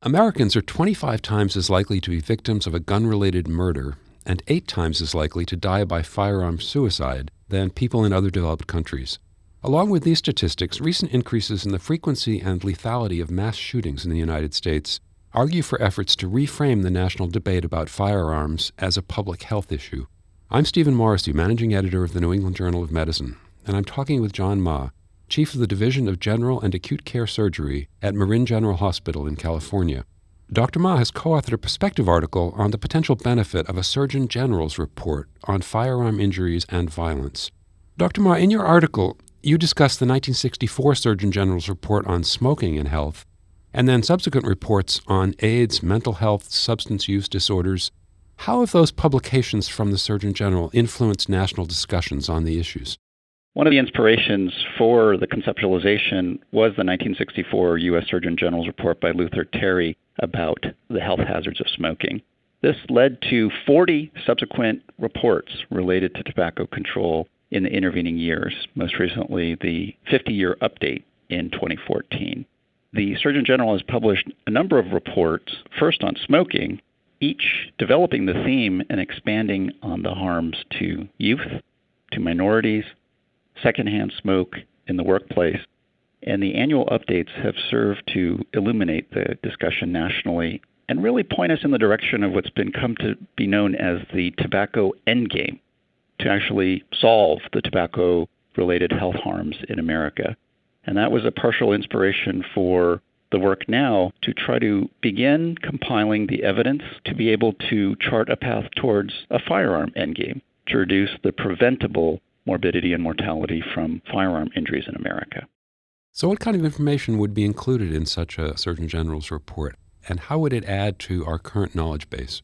Americans are 25 times as likely to be victims of a gun-related murder and 8 times as likely to die by firearm suicide than people in other developed countries. Along with these statistics, recent increases in the frequency and lethality of mass shootings in the United States argue for efforts to reframe the national debate about firearms as a public health issue. I'm Stephen Morrissey, managing editor of the New England Journal of Medicine, and I'm talking with John Ma, chief of the Division of General and Acute Care Surgery at Marin General Hospital in California. Dr. Ma has co-authored a perspective article on the potential benefit of a Surgeon General's report on firearm injuries and violence. Dr. Ma, in your article, you discuss the 1964 Surgeon General's report on smoking and health, and then subsequent reports on AIDS, mental health, substance use disorders. How have those publications from the Surgeon General influenced national discussions on the issues? One of the inspirations for the conceptualization was the 1964 U.S. Surgeon General's report by Luther Terry about the health hazards of smoking. This led to 40 subsequent reports related to tobacco control in the intervening years, most recently the 50-year update in 2014. The Surgeon General has published a number of reports, first on smoking, each developing the theme and expanding on the harms to youth, to minorities, secondhand smoke in the workplace, and the annual updates have served to illuminate the discussion nationally and really point us in the direction of what's come to be known as the tobacco endgame, to actually solve the tobacco-related health harms in America. And that was a partial inspiration for the work now to try to begin compiling the evidence to be able to chart a path towards a firearm endgame to reduce the preventable morbidity and mortality from firearm injuries in America. So what kind of information would be included in such a Surgeon General's report, and how would it add to our current knowledge base?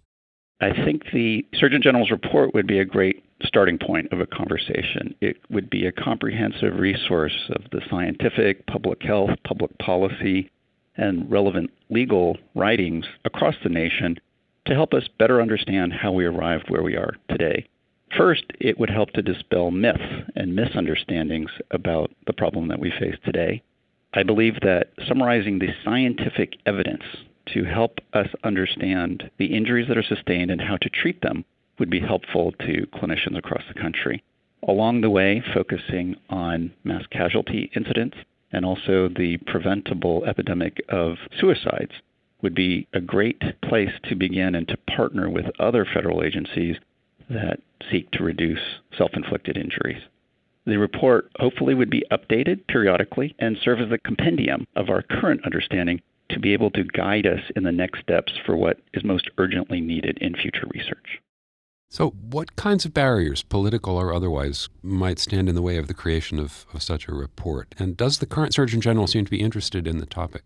I think the Surgeon General's report would be a great starting point of a conversation. It would be a comprehensive resource of the scientific, public health, public policy, and relevant legal writings across the nation to help us better understand how we arrived where we are today. First, it would help to dispel myths and misunderstandings about the problem that we face today. I believe that summarizing the scientific evidence to help us understand the injuries that are sustained and how to treat them would be helpful to clinicians across the country. Along the way, focusing on mass casualty incidents and also the preventable epidemic of suicides would be a great place to begin and to partner with other federal agencies that seek to reduce self-inflicted injuries. The report hopefully would be updated periodically and serve as a compendium of our current understanding to be able to guide us in the next steps for what is most urgently needed in future research. So what kinds of barriers, political or otherwise, might stand in the way of the creation of such a report? And does the current Surgeon General seem to be interested in the topic?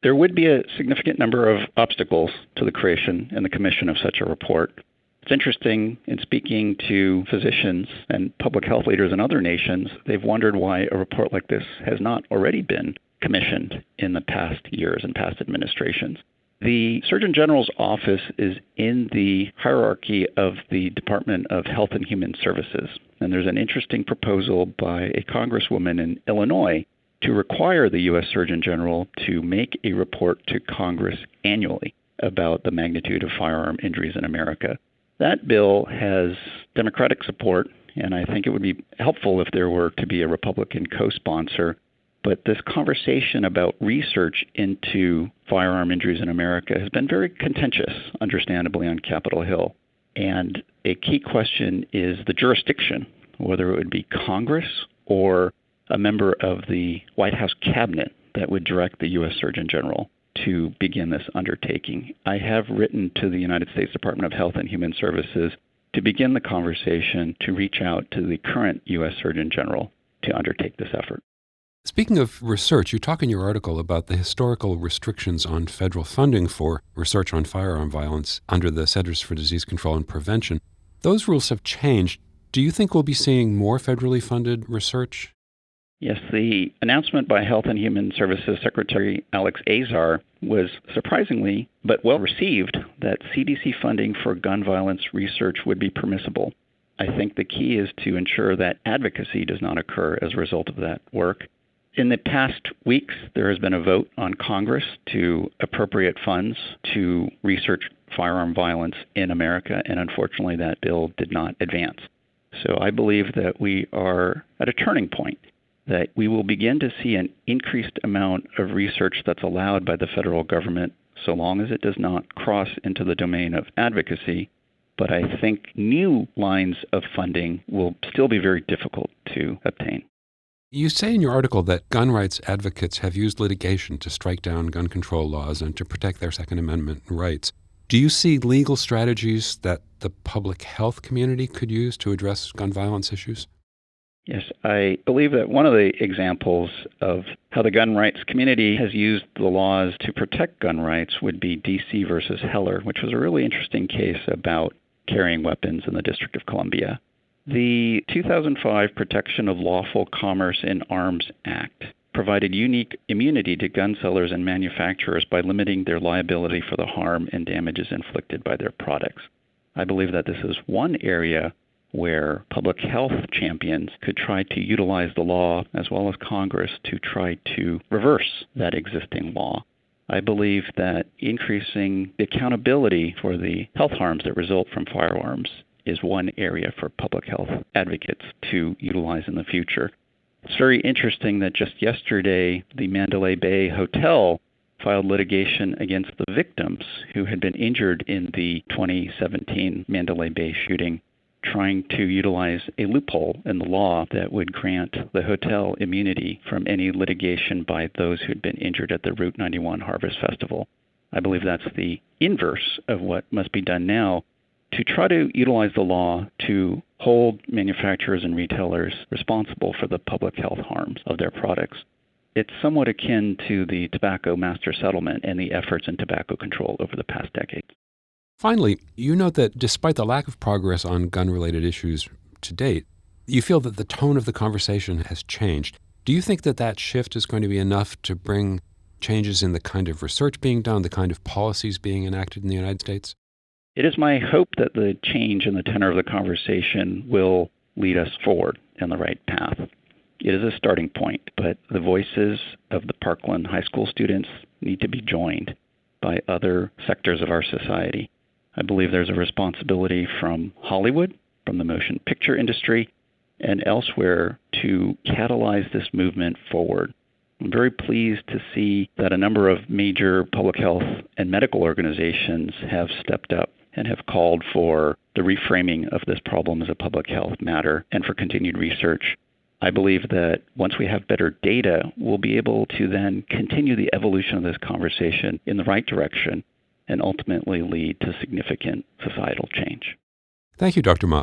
There would be a significant number of obstacles to the creation and the commission of such a report. It's interesting, in speaking to physicians and public health leaders in other nations, they've wondered why a report like this has not already been commissioned in the past years and past administrations. The Surgeon General's office is in the hierarchy of the Department of Health and Human Services, and there's an interesting proposal by a congresswoman in Illinois to require the U.S. Surgeon General to make a report to Congress annually about the magnitude of firearm injuries in America. That bill has Democratic support, and I think it would be helpful if there were to be a Republican co-sponsor. But this conversation about research into firearm injuries in America has been very contentious, understandably, on Capitol Hill. And a key question is the jurisdiction, whether it would be Congress or a member of the White House cabinet that would direct the U.S. Surgeon General to begin this undertaking. I have written to the United States Department of Health and Human Services to begin the conversation to reach out to the current U.S. Surgeon General to undertake this effort. Speaking of research, you talk in your article about the historical restrictions on federal funding for research on firearm violence under the Centers for Disease Control and Prevention. Those rules have changed. Do you think we'll be seeing more federally funded research? Yes, the announcement by Health and Human Services Secretary Alex Azar was surprisingly but well received that CDC funding for gun violence research would be permissible. I think the key is to ensure that advocacy does not occur as a result of that work. In the past weeks, there has been a vote on Congress to appropriate funds to research firearm violence in America, and unfortunately that bill did not advance. So I believe that we are at a turning point, that we will begin to see an increased amount of research that's allowed by the federal government, so long as it does not cross into the domain of advocacy. But I think new lines of funding will still be very difficult to obtain. You say in your article that gun rights advocates have used litigation to strike down gun control laws and to protect their Second Amendment rights. Do you see legal strategies that the public health community could use to address gun violence issues? Yes, I believe that one of the examples of how the gun rights community has used the laws to protect gun rights would be D.C. versus Heller, which was a really interesting case about carrying weapons in the District of Columbia. The 2005 Protection of Lawful Commerce in Arms Act provided unique immunity to gun sellers and manufacturers by limiting their liability for the harm and damages inflicted by their products. I believe that this is one area where public health champions could try to utilize the law, as well as Congress, to try to reverse that existing law. I believe that increasing the accountability for the health harms that result from firearms is one area for public health advocates to utilize in the future. It's very interesting that just yesterday, the Mandalay Bay Hotel filed litigation against the victims who had been injured in the 2017 Mandalay Bay shooting, trying to utilize a loophole in the law that would grant the hotel immunity from any litigation by those who had been injured at the Route 91 Harvest Festival. I believe that's the inverse of what must be done now, to try to utilize the law to hold manufacturers and retailers responsible for the public health harms of their products. It's somewhat akin to the Tobacco Master Settlement and the efforts in tobacco control over the past decade. Finally, you note that despite the lack of progress on gun-related issues to date, you feel that the tone of the conversation has changed. Do you think that that shift is going to be enough to bring changes in the kind of research being done, the kind of policies being enacted in the United States? It is my hope that the change in the tenor of the conversation will lead us forward in the right path. It is a starting point, but the voices of the Parkland High School students need to be joined by other sectors of our society. I believe there's a responsibility from Hollywood, from the motion picture industry, and elsewhere to catalyze this movement forward. I'm very pleased to see that a number of major public health and medical organizations have stepped up and have called for the reframing of this problem as a public health matter and for continued research. I believe that once we have better data, we'll be able to then continue the evolution of this conversation in the right direction and ultimately lead to significant societal change. Thank you, Dr. Ma.